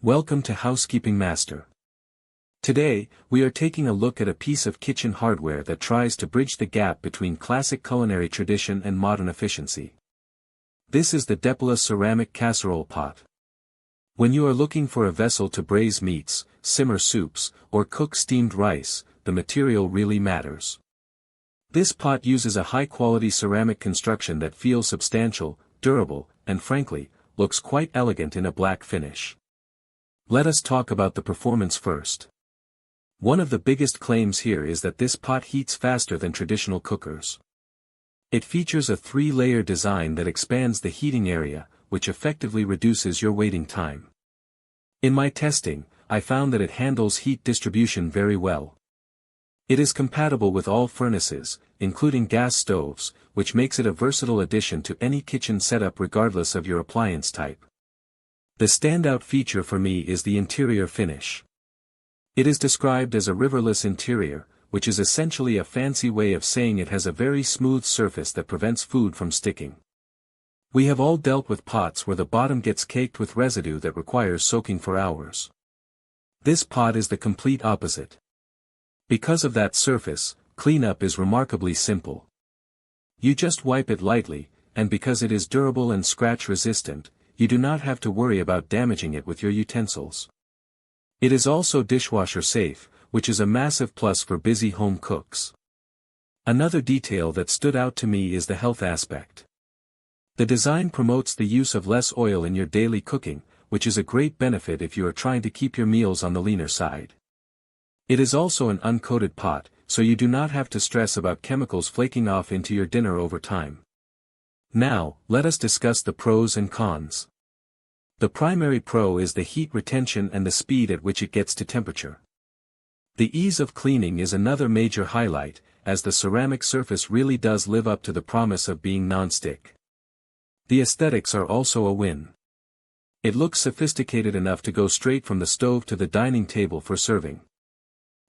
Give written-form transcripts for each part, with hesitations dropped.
Welcome to Housekeeping Master. Today, we are taking a look at a piece of kitchen hardware that tries to bridge the gap between classic culinary tradition and modern efficiency. This is the versatility ceramic casserole pot. When you are looking for a vessel to braise meats, simmer soups, or cook steamed rice, the material really matters. This pot uses a high-quality ceramic construction that feels substantial, durable, and frankly, looks quite elegant in a black finish. Let us talk about the performance first. One of the biggest claims here is that this pot heats faster than traditional cookers. It features a 3-layer design that expands the heating area, which effectively reduces your waiting time. In my testing, I found that it handles heat distribution very well. It is compatible with all furnaces, including gas stoves, which makes it a versatile addition to any kitchen setup regardless of your appliance type. The standout feature for me is the interior finish. It is described as a rivetless interior, which is essentially a fancy way of saying it has a very smooth surface that prevents food from sticking. We have all dealt with pots where the bottom gets caked with residue that requires soaking for hours. This pot is the complete opposite. Because of that surface, cleanup is remarkably simple. You just wipe it lightly, and because it is durable and scratch-resistant, you do not have to worry about damaging it with your utensils. It is also dishwasher safe, which is a massive plus for busy home cooks. Another detail that stood out to me is the health aspect. The design promotes the use of less oil in your daily cooking, which is a great benefit if you are trying to keep your meals on the leaner side. It is also an uncoated pot, so you do not have to stress about chemicals flaking off into your dinner over time. Now, let us discuss the pros and cons. The primary pro is the heat retention and the speed at which it gets to temperature. The ease of cleaning is another major highlight, as the ceramic surface really does live up to the promise of being non-stick. The aesthetics are also a win. It looks sophisticated enough to go straight from the stove to the dining table for serving.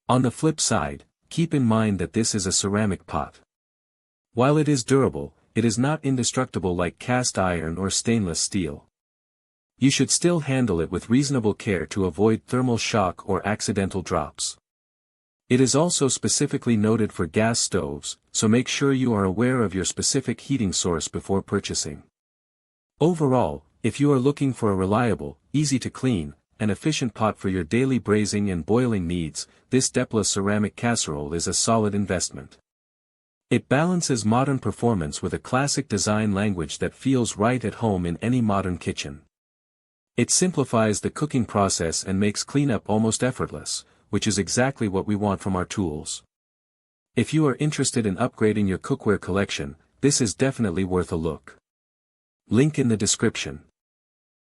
On the flip side, keep in mind that this is a ceramic pot. While it is durable, it is not indestructible like cast iron or stainless steel. You should still handle it with reasonable care to avoid thermal shock or accidental drops. It is also specifically noted for gas stoves, so make sure you are aware of your specific heating source before purchasing. Overall, if you are looking for a reliable, easy-to-clean, and efficient pot for your daily braising and boiling needs, this versatility ceramic casserole is a solid investment. It balances modern performance with a classic design language that feels right at home in any modern kitchen. It simplifies the cooking process and makes cleanup almost effortless, which is exactly what we want from our tools. If you are interested in upgrading your cookware collection, this is definitely worth a look. Link in the description.